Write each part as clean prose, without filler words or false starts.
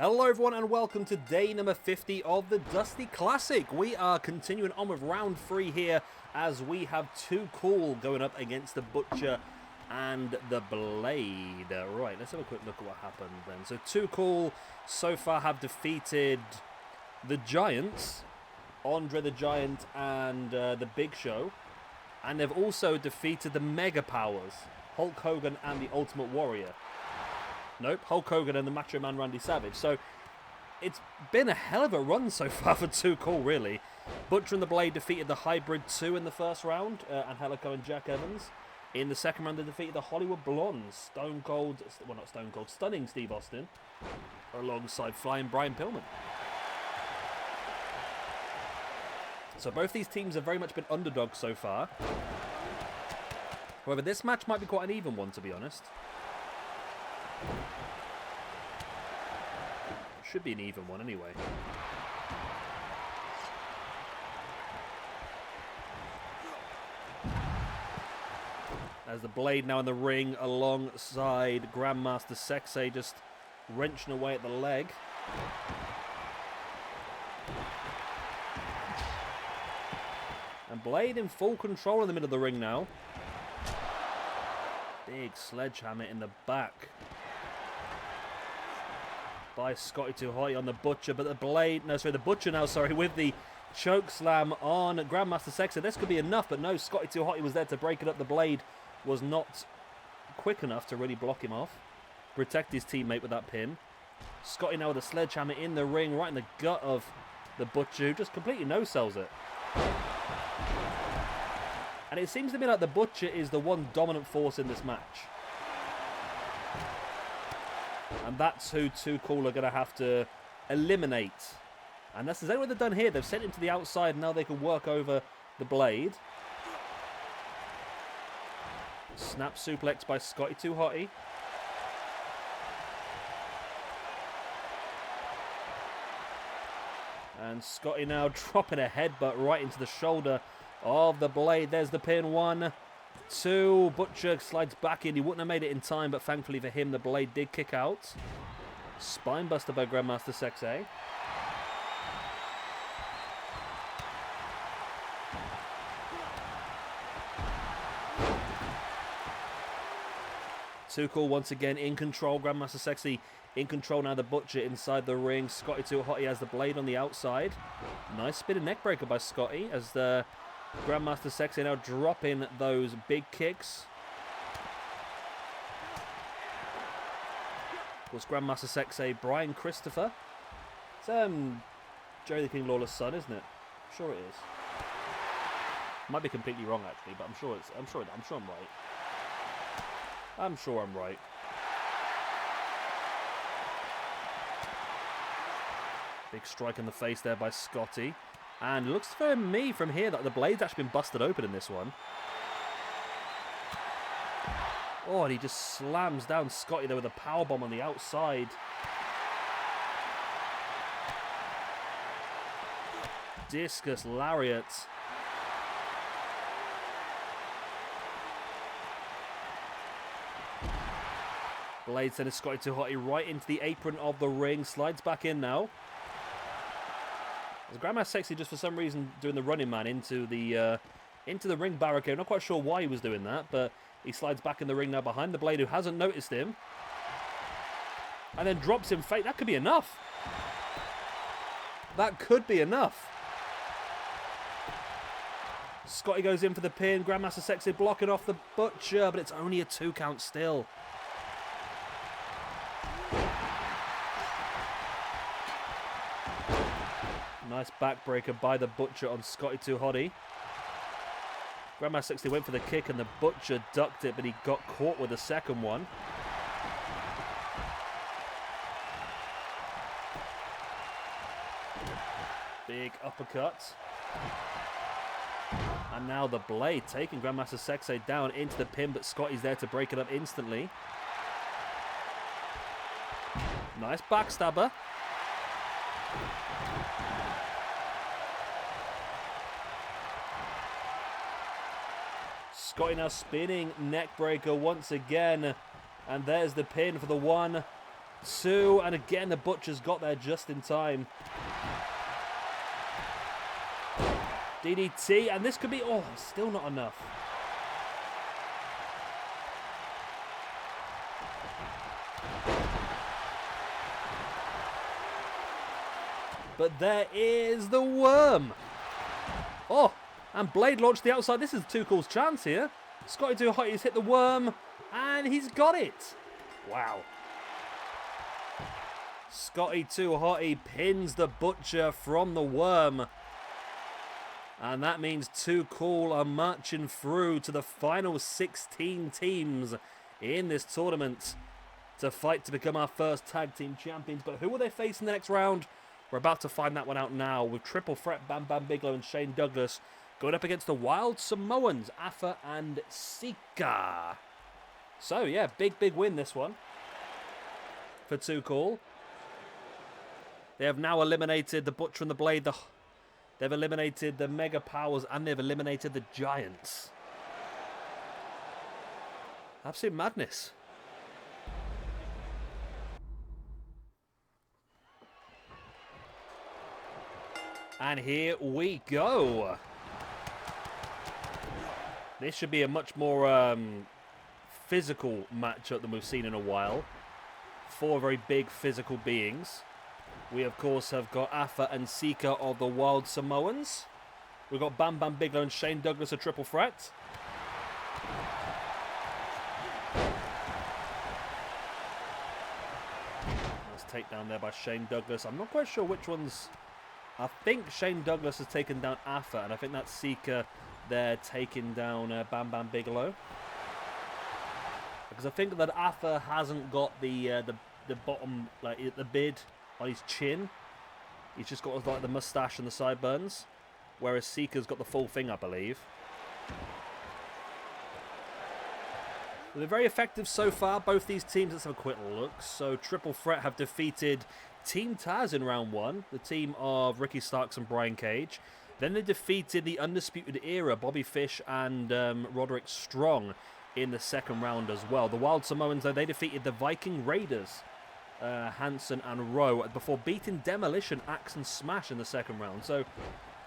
Hello everyone and welcome to day number 50 of the Dusty Classic. We are continuing on with round 3 here as we have Too Cool going up against the Butcher and the Blade. Right, let's have a quick look at what happened then. So Too Cool so far have defeated the Giants, Andre the Giant and the Big Show. And they've also defeated the Mega Powers, Hulk Hogan and the Ultimate Warrior. Nope, Hulk Hogan and the Macho Man Randy Savage. So it's been a hell of a run so far for Too Cool, really. Butcher and the Blade defeated the Hybrid 2 in the first round, Angelico and Jack Evans. In the second round, they defeated the Hollywood Blondes, Stunning Steve Austin, alongside Flying Brian Pillman. So both these teams have very much been underdogs so far. However, this match might be quite an even one, to be honest. Should be an even one anyway. As the Blade now in the ring alongside Grandmaster Sexay, just wrenching away at the leg. And Blade in full control in the middle of the ring now. Big sledgehammer in the back by Scotty 2 Hotty on the Butcher, but the Butcher now, with the choke slam on Grandmaster Sexay. This could be enough, but no, Scotty 2 Hotty was there to break it up. The Blade was not quick enough to really block him off, protect his teammate with that pin. Scotty now with a sledgehammer in the ring, right in the gut of the Butcher, who just completely no-sells it. And it seems to me like the Butcher is the one dominant force in this match. And that's who Too Cool are going to have to eliminate. And that's exactly what they've done here. They've sent him to the outside, and now they can work over the Blade. Snap suplex by Scotty 2 Hotty. And Scotty now dropping a headbutt right into the shoulder of the Blade. There's the pin. 1, 2. Butcher slides back in. He wouldn't have made it in time, but thankfully for him, the Blade did kick out. Spinebuster by Grandmaster Sexay. Too Cool once again in control. Grandmaster Sexay in control now. The Butcher inside the ring. Scotty 2 Hotty has the Blade on the outside. Nice spinning neckbreaker by Scotty as the Grandmaster Sexay now dropping those big kicks. Of course, Grandmaster Sexay, Brian Christopher. It's Jerry the King Lawler's son, isn't it? I'm sure it is. Might be completely wrong actually, but I'm sure I'm right. I'm sure I'm right. Big strike in the face there by Scotty. And it looks for me from here that the Blade's actually been busted open in this one. Oh, and he just slams down Scotty there with a powerbomb on the outside. Discus lariat. Blade sends Scotty 2 Hotty right into the apron of the ring. Slides back in now. As Grandmaster Sexay just for some reason doing the running man into the ring barricade. Not quite sure why he was doing that, but he slides back in the ring now behind the Blade, who hasn't noticed him. And then drops him fake. That could be enough. That could be enough. Scotty goes in for the pin. Grandmaster Sexay blocking off the Butcher, but it's only a 2 count still. Nice backbreaker by the Butcher on Scotty 2 Hotty. Grandmaster Sexay went for the kick and the Butcher ducked it, but he got caught with the second one. Big uppercut. And now the Blade taking Grandmaster Sexay down into the pin, but Scotty's there to break it up instantly. Nice backstabber. Scotty now spinning neckbreaker once again. And there's the pin for the 1, 2, and again the Butcher's got there just in time. DDT, and this could be, oh, still not enough. But there is the worm. Oh, and Blade launched the outside. This is Too Cool's chance here. Scotty Too Hotty's hit the worm, and he's got it. Wow. Scotty Too Hotty pins the Butcher from the worm. And that means Too Cool are marching through to the final 16 teams in this tournament to fight to become our first tag team champions. But who will they face in the next round? We're about to find that one out now with Triple Threat Bam Bam Bigelow and Shane Douglas going up against the Wild Samoans, Afa and Sika. So, yeah, big win this one for Too Cool. They have now eliminated the Butcher and the Blade. They've eliminated the Mega Powers and they've eliminated the Giants. Absolute madness. And here we go. This should be a much more physical matchup than we've seen in a while. 4 very big physical beings. We, of course, have got Afa and Sika of the Wild Samoans. We've got Bam Bam Bigelow and Shane Douglas, a triple threat. Nice takedown there by Shane Douglas. I'm not quite sure which one's... I think Shane Douglas has taken down Afa, and I think that's Sika there taking down Bam Bam Bigelow. Because I think that Afa hasn't got the bottom, like the beard on his chin. He's just got like the mustache and the sideburns, whereas Sika's got the full thing, I believe. Well, they're very effective so far, both these teams. Let's have a quick look. So Triple Threat have defeated Team Taz in round 1, the team of Ricky Starks and Brian Cage. Then they defeated the Undisputed Era, Bobby Fish and Roderick Strong in the second round as well. The Wild Samoans, though, they defeated the Viking Raiders, Hanson and Rowe, before beating Demolition, Axe and Smash in the second round. So,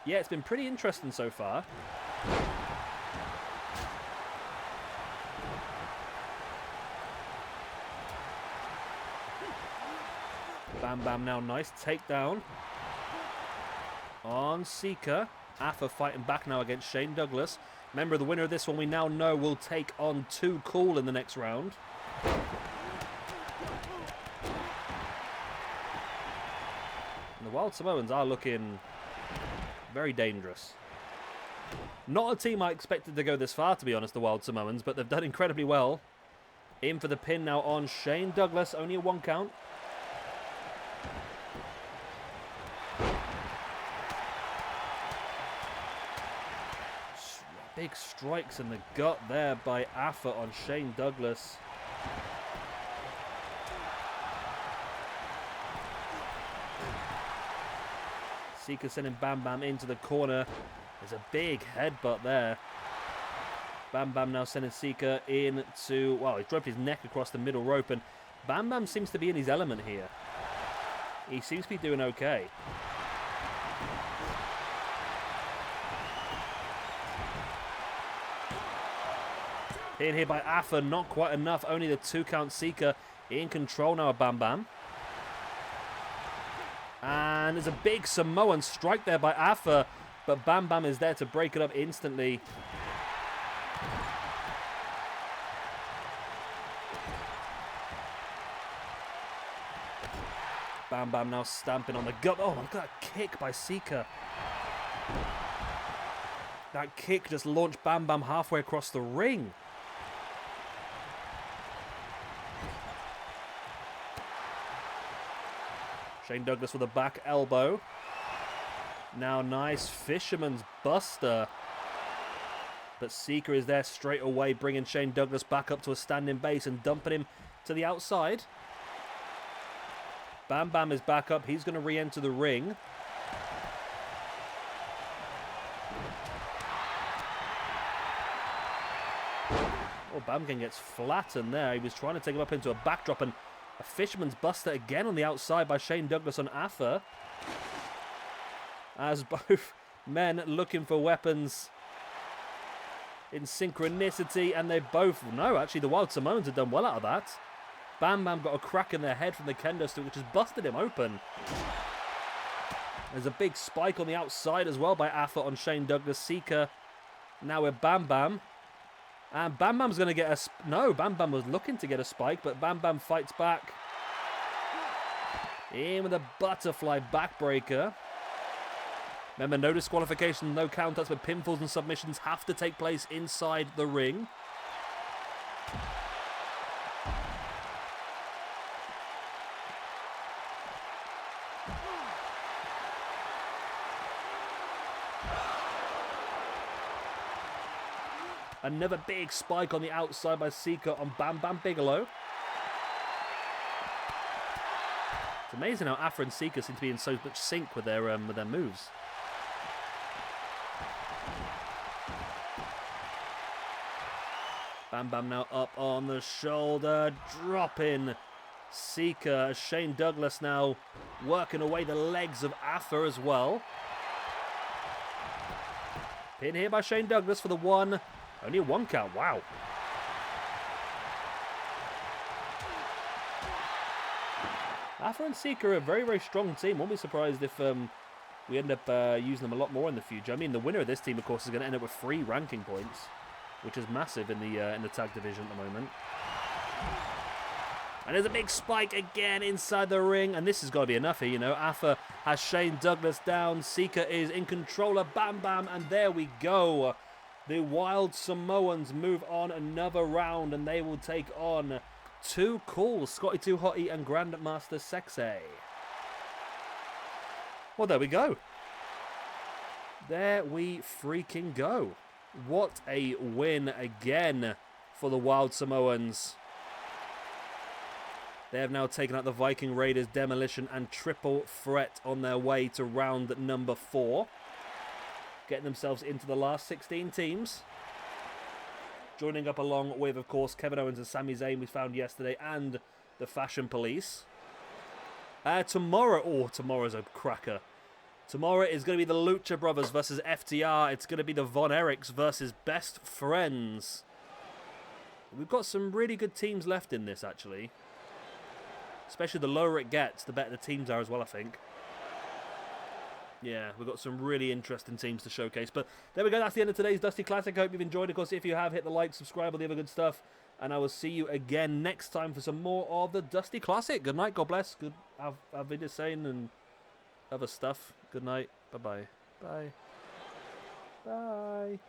yeah, it's been pretty interesting so far. Bam Bam now, nice takedown on Sika. Afa fighting back now against Shane Douglas. Remember, the winner of this one we now know will take on Too Cool in the next round. And the Wild Samoans are looking very dangerous. Not a team I expected to go this far, to be honest, the Wild Samoans, but they've done incredibly well. In for the pin now on Shane Douglas, only a 1 count. Big strikes in the gut there by Afa on Shane Douglas. Sika sending Bam Bam into the corner. There's a big headbutt there. Bam Bam now sending Sika into... Well, he's dropped his neck across the middle rope, and Bam Bam seems to be in his element here. He seems to be doing okay. Hit here by Afa, not quite enough. Only the 2 count. Sika in control now of Bam Bam. And there's a big Samoan strike there by Afa, but Bam Bam is there to break it up instantly. Bam Bam now stamping on the gut. Oh, look at that kick by Sika. That kick just launched Bam Bam halfway across the ring. Shane Douglas with a back elbow. Now nice Fisherman's Buster. But Sika is there straight away, bringing Shane Douglas back up to a standing base and dumping him to the outside. Bam Bam is back up. He's going to re-enter the ring. Oh, Bam Bam gets flattened there. He was trying to take him up into a backdrop, and A Fisherman's Buster again on the outside by Shane Douglas on Afa. As both men looking for weapons in synchronicity, and they both... No, actually, the Wild Samoans have done well out of that. Bam Bam got a crack in their head from the kendo stick, which has busted him open. There's a big spike on the outside as well by Afa on Shane Douglas. Seeker now with Bam Bam. And Bam Bam's going to get a... No, Bam Bam was looking to get a spike, but Bam Bam fights back. In with a butterfly backbreaker. Remember, no disqualification, no countouts, but pinfalls and submissions have to take place inside the ring. Another big spike on the outside by Seeker on Bam Bam Bigelow. It's amazing how Afa and Seeker seem to be in so much sync with their moves. Bam Bam now up on the shoulder, dropping Seeker. Shane Douglas now working away the legs of Afa as well. Pin here by Shane Douglas for the one. Only a 1 count, wow. Afa and Seeker are a very, very strong team. Won't be surprised if we end up using them a lot more in the future. I mean, the winner of this team, of course, is going to end up with 3 ranking points, which is massive in the tag division at the moment. And there's a big spike again inside the ring, and this has got to be enough here, you know. Afa has Shane Douglas down. Seeker is in control of Bam Bam, and there we go. The Wild Samoans move on another round, and they will take on Too Cool, Scotty Too Hotty, and Grandmaster Sexay. Well, there we go. There we freaking go. What a win again for the Wild Samoans. They have now taken out the Viking Raiders, Demolition, and Triple Threat on their way to round number 4. Getting themselves into the last 16 teams. Joining up along with, of course, Kevin Owens and Sami Zayn we found yesterday, and the Fashion Police. Tomorrow's a cracker. Tomorrow is going to be the Lucha Brothers versus FTR. It's going to be the Von Erichs versus Best Friends. We've got some really good teams left in this, actually. Especially the lower it gets, the better the teams are as well, I think. Yeah, we've got some really interesting teams to showcase. But there we go. That's the end of today's Dusty Classic. I hope you've enjoyed. Of course, if you have, hit the like, subscribe, all the other good stuff. And I will see you again next time for some more of the Dusty Classic. Good night. God bless. Good. Have Wiedersehen and other stuff. Good night. Bye-bye. Bye. Bye.